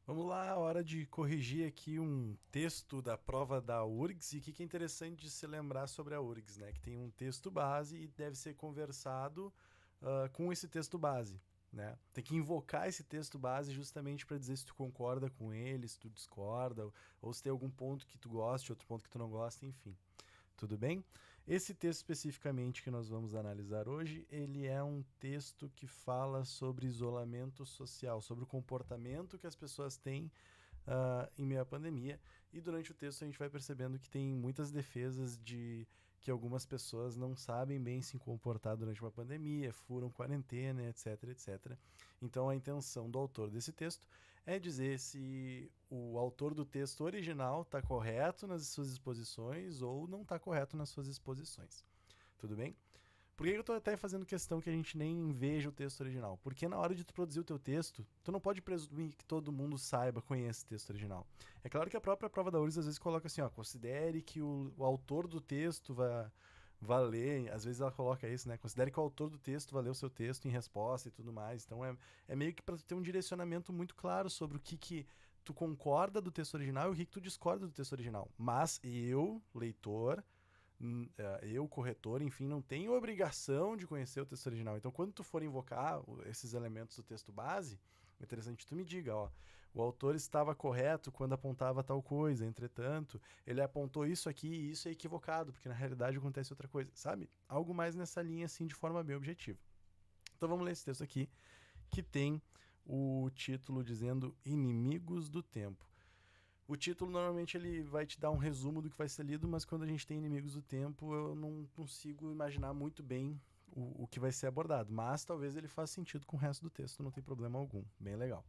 Vamos lá, hora de corrigir aqui um texto da prova da URGS. E o que é interessante de se lembrar sobre a URGS, né? Que tem um texto base e deve ser conversado com esse texto base, né? Tem que invocar esse texto base justamente para dizer se tu concorda com ele, se tu discorda, ou se tem algum ponto que tu gosta, outro ponto que tu não gosta, enfim. Tudo bem? Esse texto especificamente que nós vamos analisar hoje, ele é um texto que fala sobre isolamento social, sobre o comportamento que as pessoas têm em meio à pandemia. E durante o texto a gente vai percebendo que tem muitas defesas de que algumas pessoas não sabem bem se comportar durante uma pandemia, furam quarentena, etc, etc. Então a intenção do autor desse texto é dizer se o autor do texto original está correto nas suas exposições ou não está correto nas suas exposições. Tudo bem? Por que eu estou até fazendo questão que a gente nem veja o texto original? Porque na hora de tu produzir o teu texto, tu não pode presumir que todo mundo saiba, conheça o texto original. É claro que a própria prova da URSS às vezes coloca assim, ó, considere que o autor do texto vai ler, às vezes ela coloca isso, né? Considere que o autor do texto vai ler o seu texto em resposta e tudo mais. Então é meio que para tu ter um direcionamento muito claro sobre o que tu concorda do texto original e o que tu discorda do texto original. Mas eu, leitor, eu, corretor, enfim, não tenho obrigação de conhecer o texto original. Então, quando tu for invocar esses elementos do texto base, é interessante que tu me diga, ó, o autor estava correto quando apontava tal coisa, entretanto, ele apontou isso aqui e isso é equivocado, porque na realidade acontece outra coisa, sabe? Algo mais nessa linha, assim, de forma bem objetiva. Então, vamos ler esse texto aqui, que tem o título dizendo Inimigos do Tempo. O título normalmente ele vai te dar um resumo do que vai ser lido, mas quando a gente tem inimigos do tempo, eu não consigo imaginar muito bem o que vai ser abordado. Mas talvez ele faça sentido com o resto do texto, não tem problema algum. Bem legal.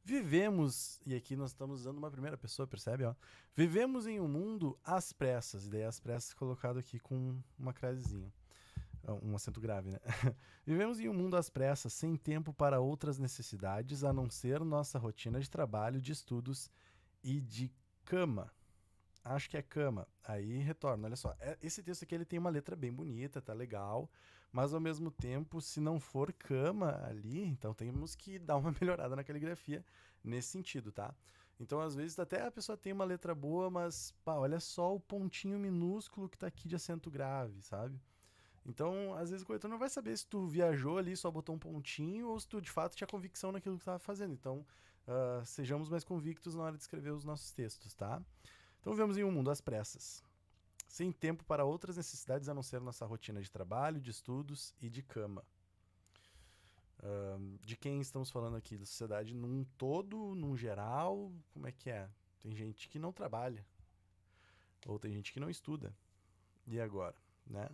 Vivemos, e aqui nós estamos usando uma primeira pessoa, percebe? Ó? Vivemos em um mundo às pressas, e daí às pressas colocado aqui com uma crasezinha. Um acento grave, né? Vivemos em um mundo às pressas, sem tempo para outras necessidades, a não ser nossa rotina de trabalho, de estudos e de cama. Acho que é cama. Aí retorna, olha só. Esse texto aqui ele tem uma letra bem bonita, tá legal. Mas ao mesmo tempo, se não for cama ali, então temos que dar uma melhorada na caligrafia nesse sentido, tá? Então, às vezes, até a pessoa tem uma letra boa, mas, pá, olha só o pontinho minúsculo que tá aqui de acento grave, sabe? Então, às vezes o corretor não vai saber se tu viajou ali, só botou um pontinho, ou se tu de fato tinha convicção naquilo que tu estava fazendo. Então, sejamos mais convictos na hora de escrever os nossos textos, tá? Então, vivemos em um mundo às pressas, sem tempo para outras necessidades a não ser nossa rotina de trabalho, de estudos e de cama. De quem estamos falando aqui? Da sociedade num todo, num geral? Como é que é? Tem gente que não trabalha, ou tem gente que não estuda. E agora, né?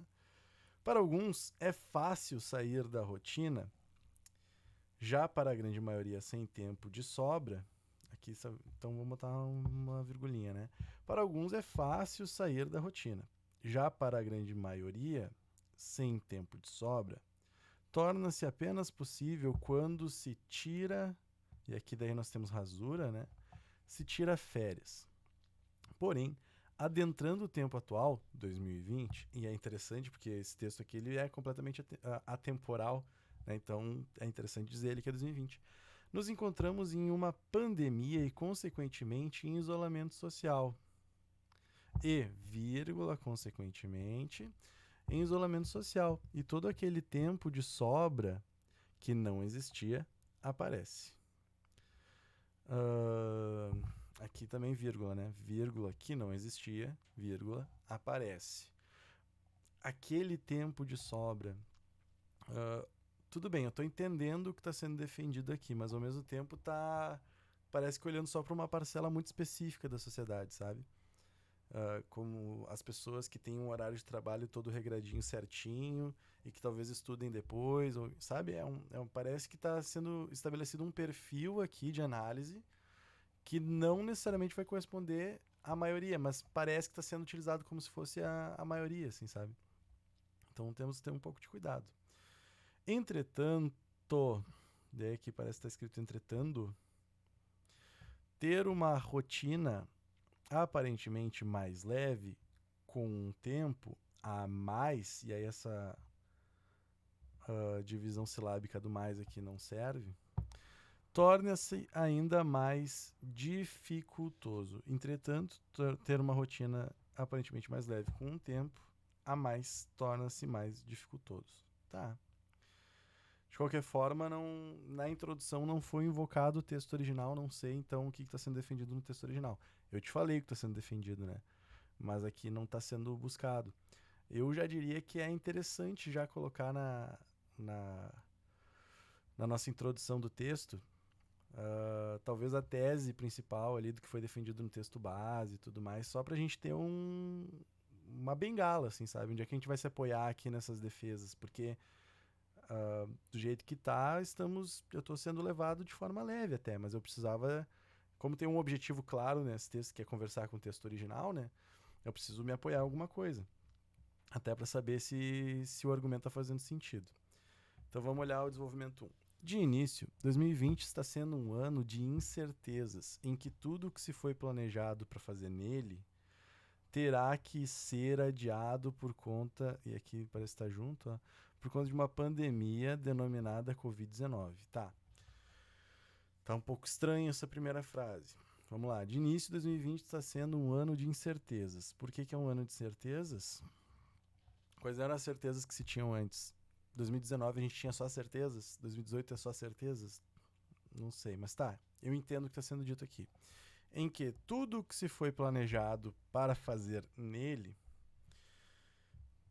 Para alguns é fácil sair da rotina, já para a grande maioria sem tempo de sobra. Aqui, então vamos botar uma virgulinha, né? Para alguns é fácil sair da rotina. Já para a grande maioria, sem tempo de sobra, torna-se apenas possível quando se tira, e aqui daí nós temos rasura, né? Se tira férias. Porém, adentrando o tempo atual, 2020, e é interessante porque esse texto aqui ele é completamente atemporal, né? Então é interessante dizer ele que é 2020. Nos encontramos em uma pandemia e, consequentemente, em isolamento social. E, vírgula, consequentemente, em isolamento social. E todo aquele tempo de sobra que não existia aparece. Aqui também vírgula, né? Vírgula que não existia, vírgula, aparece. Aquele tempo de sobra. Uh, Tudo bem, eu estou entendendo o que está sendo defendido aqui, mas ao mesmo tempo tá. Parece que olhando só para uma parcela muito específica da sociedade, sabe? Como as pessoas que têm um horário de trabalho todo regradinho certinho e que talvez estudem depois, ou, sabe? Parece que está sendo estabelecido um perfil aqui de análise que não necessariamente vai corresponder à maioria, mas parece que está sendo utilizado como se fosse a maioria, assim, sabe? Então temos que ter um pouco de cuidado. Entretanto, daí aqui parece que está escrito entretanto, ter uma rotina aparentemente mais leve, com um tempo a mais, e aí essa divisão silábica do mais aqui não serve, torna-se ainda mais dificultoso. Entretanto, ter uma rotina aparentemente mais leve com o tempo a mais torna-se mais dificultoso. Tá. De qualquer forma, na introdução não foi invocado o texto original, não sei então o que está sendo defendido no texto original. Eu te falei o que está sendo defendido, né? Mas aqui não está sendo buscado. Eu já diria que é interessante já colocar na, na nossa introdução do texto, talvez a tese principal ali do que foi defendido no texto base e tudo mais, só pra gente ter uma bengala, assim, sabe? Onde é que a gente vai se apoiar aqui nessas defesas, porque do jeito que tá, eu tô sendo levado de forma leve até, mas eu precisava, como tem um objetivo claro nesse texto, que é conversar com o texto original, né? Eu preciso me apoiar em alguma coisa, até para saber se o argumento tá fazendo sentido. Então vamos olhar o desenvolvimento 1. De início, 2020 está sendo um ano de incertezas, em que tudo o que se foi planejado para fazer nele terá que ser adiado por conta, e aqui parece estar junto, ó, por conta de uma pandemia denominada Covid-19. Tá um pouco estranha essa primeira frase. Vamos lá. De início, 2020 está sendo um ano de incertezas. Por que é um ano de certezas? Quais eram as certezas que se tinham antes? 2019 a gente tinha só certezas? 2018 é só certezas? Não sei, mas tá. Eu entendo o que está sendo dito aqui. Em que tudo que se foi planejado para fazer nele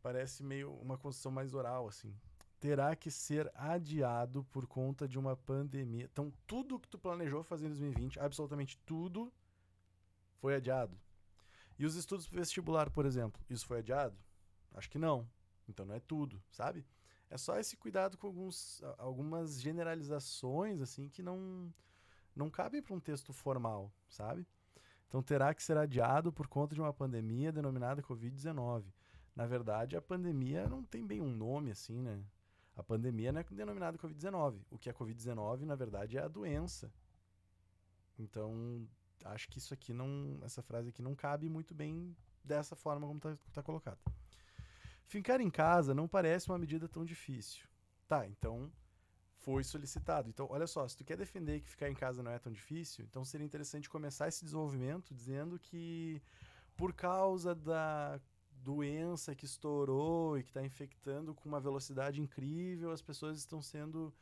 parece meio uma construção mais oral, assim. Terá que ser adiado por conta de uma pandemia. Então, tudo que tu planejou fazer em 2020, absolutamente tudo, foi adiado. E os estudos vestibular, por exemplo, isso foi adiado? Acho que não. Então não é tudo, sabe? É só esse cuidado com algumas generalizações, assim, que não cabem para um texto formal, sabe? Então terá que ser adiado por conta de uma pandemia denominada Covid-19. Na verdade, a pandemia não tem bem um nome, assim, né? A pandemia não é denominada Covid-19. O que é Covid-19, na verdade, é a doença. Então, acho que isso aqui essa frase aqui não cabe muito bem dessa forma como tá colocado. Ficar em casa não parece uma medida tão difícil. Tá, então foi solicitado. Então, olha só, se tu quer defender que ficar em casa não é tão difícil, então seria interessante começar esse desenvolvimento dizendo que por causa da doença que estourou e que está infectando com uma velocidade incrível, as pessoas estão sendo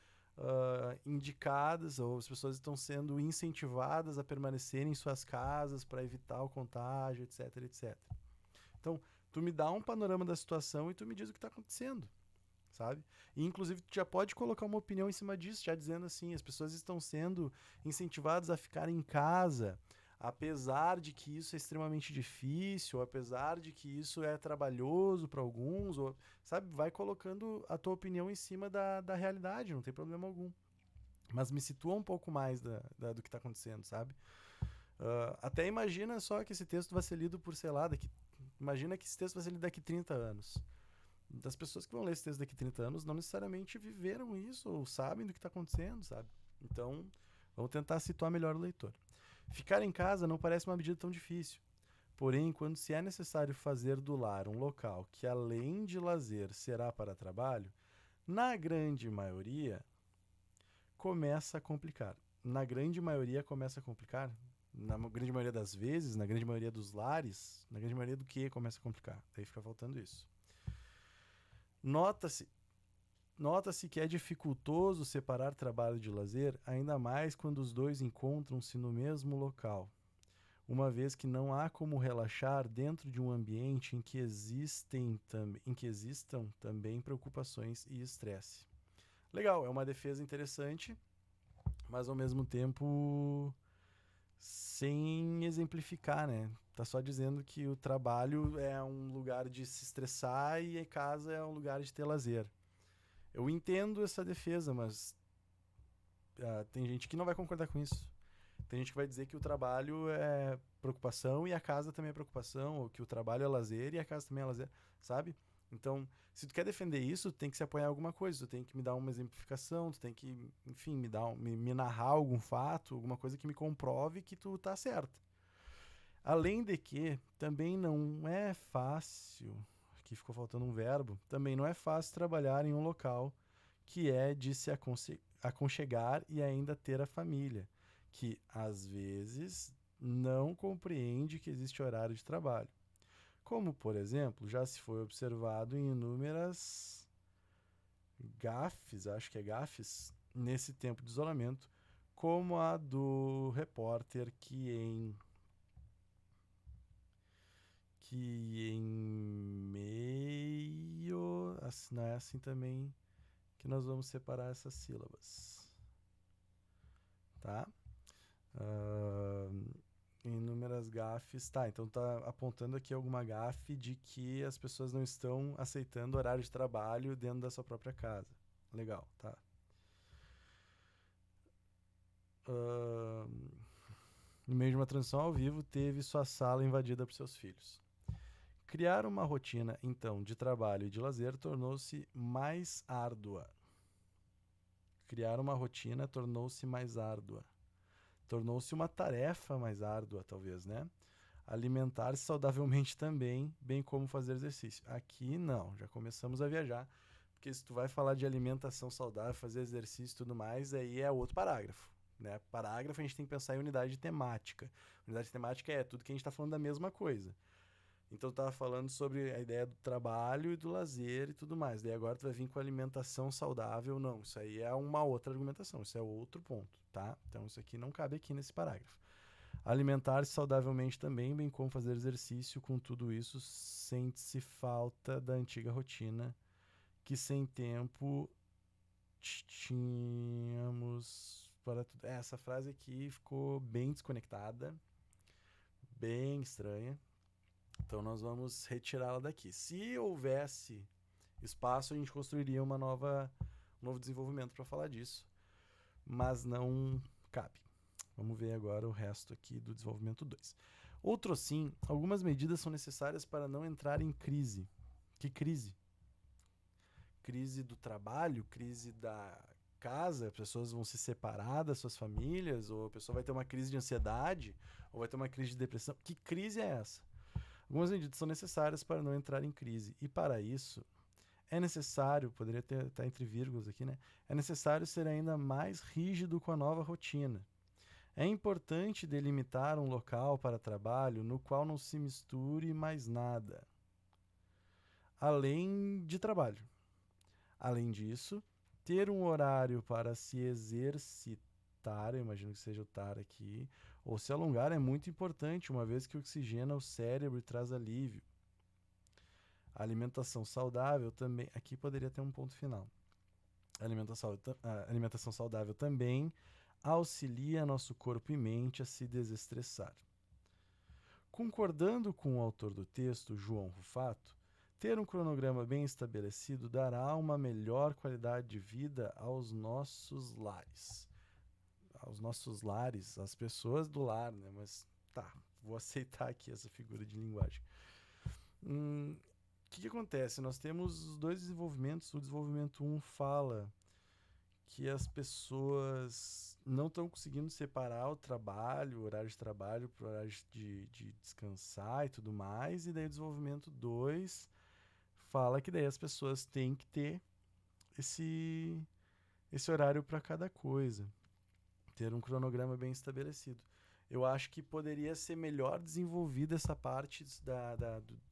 indicadas ou as pessoas estão sendo incentivadas a permanecerem em suas casas para evitar o contágio, etc, etc. Então, tu me dá um panorama da situação e tu me diz o que está acontecendo, sabe? E, inclusive, tu já pode colocar uma opinião em cima disso, já dizendo assim, as pessoas estão sendo incentivadas a ficar em casa, apesar de que isso é extremamente difícil, apesar de que isso é trabalhoso para alguns, ou, sabe? Vai colocando a tua opinião em cima da realidade, não tem problema algum. Mas me situa um pouco mais do que está acontecendo, sabe? Até imagina só que esse texto vai ser lido por, sei lá, imagina que esse texto vai ser lido daqui 30 anos. Das pessoas que vão ler esse texto daqui 30 anos não necessariamente viveram isso ou sabem do que está acontecendo, sabe? Então, vamos tentar situar melhor o leitor. Ficar em casa não parece uma medida tão difícil. Porém, quando se é necessário fazer do lar um local que, além de lazer, será para trabalho, na grande maioria, começa a complicar. Na grande maioria começa a complicar? Na grande maioria das vezes, na grande maioria dos lares, na grande maioria do que começa a complicar? Daí fica faltando isso. Nota-se Nota-se que é dificultoso separar trabalho de lazer, ainda mais quando os dois encontram-se no mesmo local, uma vez que não há como relaxar dentro de um ambiente em que existam também preocupações e estresse. Legal, é uma defesa interessante, mas ao mesmo tempo sem exemplificar, né? Tá só dizendo que o trabalho é um lugar de se estressar e a casa é um lugar de ter lazer. Eu entendo essa defesa, mas tem gente que não vai concordar com isso. Tem gente que vai dizer que o trabalho é preocupação e a casa também é preocupação, ou que o trabalho é lazer e a casa também é lazer, sabe? Então, se tu quer defender isso, tu tem que se apoiar em alguma coisa, tu tem que me dar uma exemplificação, tu tem que, enfim, me narrar algum fato, alguma coisa que me comprove que tu tá certo. Além de que, também não é fácil, aqui ficou faltando um verbo, também não é fácil trabalhar em um local que é de se aconchegar e ainda ter a família, que às vezes não compreende que existe horário de trabalho. Como, por exemplo, já se foi observado em inúmeras gafes, acho que é gafes, nesse tempo de isolamento, como a do repórter que em meio, não é assim também que nós vamos separar essas sílabas, tá? Uh, inúmeras gafes, tá? Então tá apontando aqui alguma gafe de que as pessoas não estão aceitando horário de trabalho dentro da sua própria casa. Legal, tá? No meio de uma transmissão ao vivo, teve sua sala invadida por seus filhos. Criar uma rotina, então, de trabalho e de lazer tornou-se mais árdua. Criar uma rotina tornou-se mais árdua. Tornou-se uma tarefa mais árdua, talvez, né? Alimentar-se saudavelmente também, bem como fazer exercício. Aqui não, já começamos a viajar, porque se tu vai falar de alimentação saudável, fazer exercício e tudo mais, aí é outro parágrafo. Né? Parágrafo a gente tem que pensar em unidade temática. Unidade temática é tudo que a gente está falando da mesma coisa. Então, eu tava falando sobre a ideia do trabalho e do lazer e tudo mais. Daí agora tu vai vir com alimentação saudável. Não, isso aí é uma outra argumentação. Isso é outro ponto, tá? Então, isso aqui não cabe aqui nesse parágrafo. Alimentar-se saudavelmente também, bem como fazer exercício. Com tudo isso, sente-se falta da antiga rotina que sem tempo tínhamos para tudo. Essa frase aqui ficou bem desconectada, bem estranha. Então nós vamos retirá-la daqui. Se houvesse espaço, a gente construiria um novo desenvolvimento para falar disso, mas não cabe. Vamos ver agora o resto aqui do desenvolvimento 2. Outro sim, algumas medidas são necessárias para não entrar em crise. Que crise? Crise do trabalho, crise da casa, pessoas vão se separar das suas famílias, ou a pessoa vai ter uma crise de ansiedade, ou vai ter uma crise de depressão. Que crise é essa? Algumas medidas são necessárias para não entrar em crise. E para isso, é necessário, poderia estar entre vírgulas aqui, né? É necessário ser ainda mais rígido com a nova rotina. É importante delimitar um local para trabalho no qual não se misture mais nada, além de trabalho. Além disso, ter um horário para se exercitar, eu imagino que seja o tar aqui, ou se alongar é muito importante, uma vez que oxigena o cérebro e traz alívio. A alimentação saudável também, aqui poderia ter um ponto final. A alimentação saudável também auxilia nosso corpo e mente a se desestressar. Concordando com o autor do texto, João Rufato, ter um cronograma bem estabelecido dará uma melhor qualidade de vida aos nossos lares. Aos nossos lares, às pessoas do lar, né? Mas tá, vou aceitar aqui essa figura de linguagem. O que acontece? Nós temos os dois desenvolvimentos. O desenvolvimento 1 fala que as pessoas não estão conseguindo separar o trabalho, o horário de trabalho para o horário de descansar e tudo mais. E daí o desenvolvimento 2 fala que daí as pessoas têm que ter esse horário para cada coisa. Ter um cronograma bem estabelecido. Eu acho que poderia ser melhor desenvolvida essa parte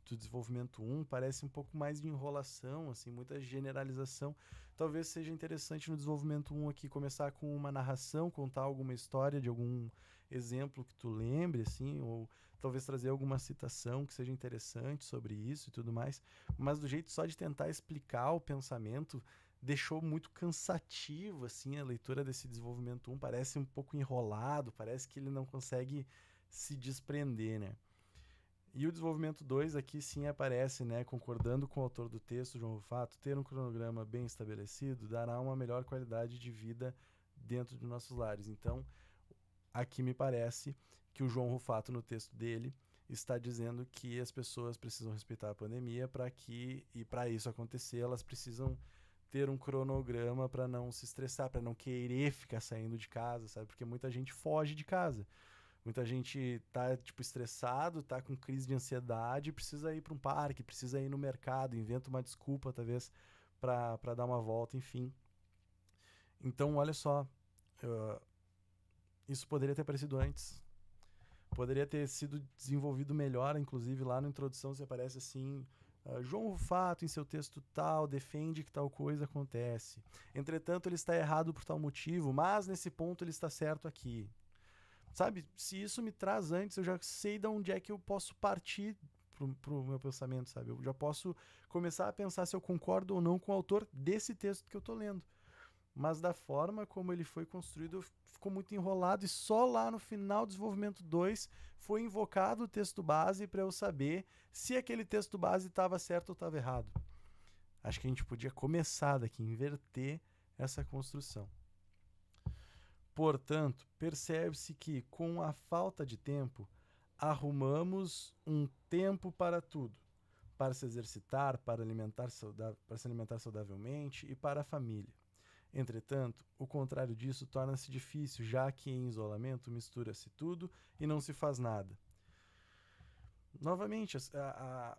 do desenvolvimento 1. Parece um pouco mais de enrolação, assim, muita generalização. Talvez seja interessante no desenvolvimento 1 aqui começar com uma narração, contar alguma história de algum exemplo que tu lembre, assim, ou talvez trazer alguma citação que seja interessante sobre isso e tudo mais. Mas do jeito só de tentar explicar o pensamento, deixou muito cansativo, assim, a leitura desse desenvolvimento 1. Parece um pouco enrolado, parece que ele não consegue se desprender, né? E o desenvolvimento 2 aqui sim aparece, né? Concordando com o autor do texto, João Rufato, ter um cronograma bem estabelecido dará uma melhor qualidade de vida dentro de nossos lares. Então, aqui me parece que o João Rufato, no texto dele, está dizendo que as pessoas precisam respeitar a pandemia e para isso acontecer, elas precisam ter um cronograma para não se estressar, para não querer ficar saindo de casa, sabe? Porque muita gente foge de casa. Muita gente tá, tipo, estressado, tá com crise de ansiedade, precisa ir para um parque, precisa ir no mercado, inventa uma desculpa, talvez, para dar uma volta, enfim. Então, olha só, isso poderia ter aparecido antes. Poderia ter sido desenvolvido melhor, inclusive lá na introdução você aparece assim: João Rufato, em seu texto tal, defende que tal coisa acontece. Entretanto, ele está errado por tal motivo, mas nesse ponto ele está certo aqui. Sabe, se isso me traz antes, eu já sei de onde é que eu posso partir pro meu pensamento, sabe? Eu já posso começar a pensar se eu concordo ou não com o autor desse texto que eu tô lendo. Mas da forma como ele foi construído, ficou muito enrolado e só lá no final do desenvolvimento 2 foi invocado o texto base para eu saber se aquele texto base estava certo ou estava errado. Acho que a gente podia começar daqui, inverter essa construção. Portanto, percebe-se que, com a falta de tempo, arrumamos um tempo para tudo. Para se exercitar, para se alimentar saudavelmente e para a família. Entretanto, o contrário disso torna-se difícil, já que em isolamento mistura-se tudo e não se faz nada. Novamente,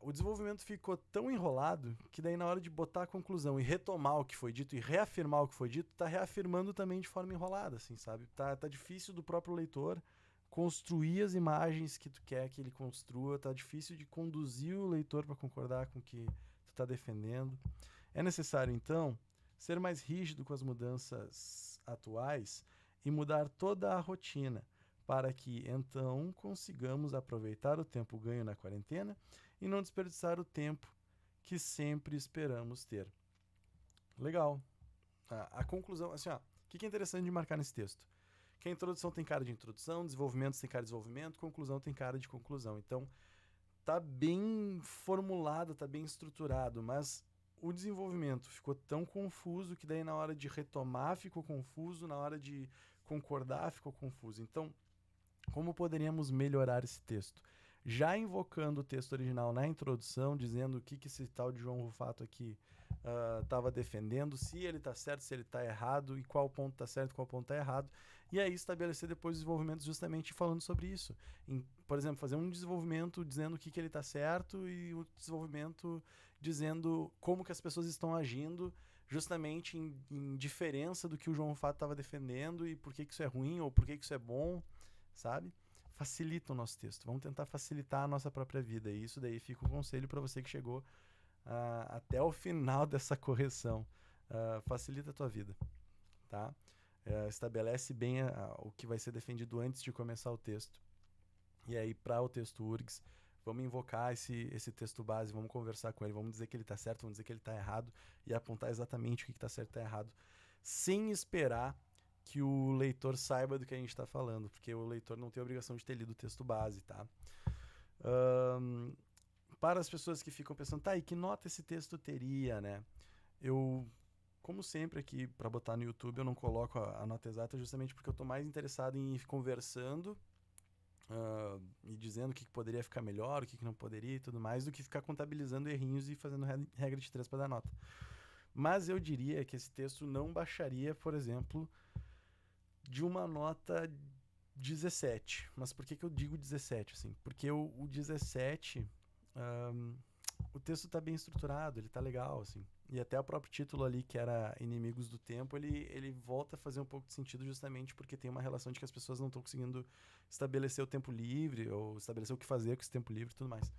o desenvolvimento ficou tão enrolado que daí na hora de botar a conclusão e retomar o que foi dito e reafirmar o que foi dito, tá reafirmando também de forma enrolada, assim, sabe? Tá difícil do próprio leitor construir as imagens que tu quer que ele construa, tá difícil de conduzir o leitor para concordar com o que tu tá defendendo. É necessário, então, ser mais rígido com as mudanças atuais e mudar toda a rotina, para que então consigamos aproveitar o tempo ganho na quarentena e não desperdiçar o tempo que sempre esperamos ter. Legal. A conclusão, assim, ó, o que é interessante de marcar nesse texto? Que a introdução tem cara de introdução, desenvolvimento tem cara de desenvolvimento, conclusão tem cara de conclusão. Então, tá bem formulado, tá bem estruturado, mas o desenvolvimento ficou tão confuso que daí na hora de retomar ficou confuso, na hora de concordar ficou confuso. Então, como poderíamos melhorar esse texto? Já invocando o texto original na introdução, dizendo o que esse tal de João Rufato aqui estava defendendo, se ele está certo, se ele está errado, e qual ponto está certo, qual ponto está errado, e aí estabelecer depois os desenvolvimentos justamente falando sobre isso. Por exemplo, fazer um desenvolvimento dizendo o que ele está certo e o desenvolvimento dizendo como que as pessoas estão agindo justamente em diferença do que o João Rufato estava defendendo e por que isso é ruim ou por que isso é bom, sabe? Facilita o nosso texto. Vamos tentar facilitar a nossa própria vida. E isso daí fica um conselho para você que chegou até o final dessa correção. Facilita a tua vida, tá? Estabelece bem o que vai ser defendido antes de começar o texto. E aí, para o texto URGS, vamos invocar esse texto base, vamos conversar com ele, vamos dizer que ele está certo, vamos dizer que ele está errado e apontar exatamente o que está certo e está errado, sem esperar que o leitor saiba do que a gente está falando, porque o leitor não tem a obrigação de ter lido o texto base, tá? Para as pessoas que ficam pensando, tá, e que nota esse texto teria, né? Eu, como sempre aqui, para botar no YouTube, eu não coloco a nota exata justamente porque eu estou mais interessado em ir conversando e dizendo o que poderia ficar melhor, o que não poderia e tudo mais, do que ficar contabilizando errinhos e fazendo regra de 3 para dar nota. Mas eu diria que esse texto não baixaria, por exemplo, de uma nota 17. Mas por que eu digo 17? Assim? Porque o 17, o texto está bem estruturado, ele está legal, assim. E até o próprio título ali, que era Inimigos do Tempo, ele volta a fazer um pouco de sentido justamente porque tem uma relação de que as pessoas não estão conseguindo estabelecer o tempo livre ou estabelecer o que fazer com esse tempo livre e tudo mais.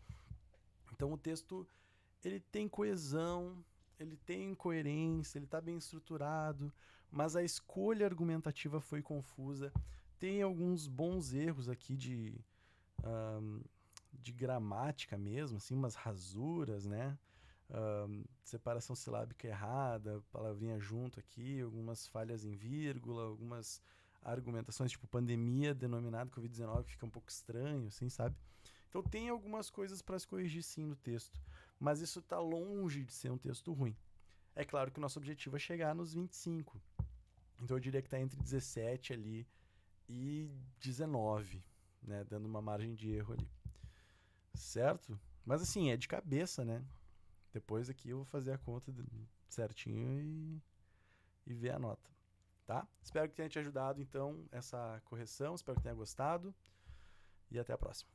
Então o texto, ele tem coesão, ele tem coerência, ele está bem estruturado, mas a escolha argumentativa foi confusa. Tem alguns bons erros aqui de gramática mesmo, assim, umas rasuras, né? Separação silábica errada, palavrinha junto aqui, algumas falhas em vírgula, algumas argumentações, tipo pandemia denominado Covid-19, que fica um pouco estranho, assim, sabe? Então tem algumas coisas para se corrigir sim no texto, mas isso está longe de ser um texto ruim. É claro que o nosso objetivo é chegar nos 25. Então eu diria que está entre 17 ali e 19, né? Dando uma margem de erro ali. Certo? Mas assim, é de cabeça, né? Depois aqui eu vou fazer a conta certinho e ver a nota. Tá? Espero que tenha te ajudado, então, essa correção. Espero que tenha gostado. E até a próxima.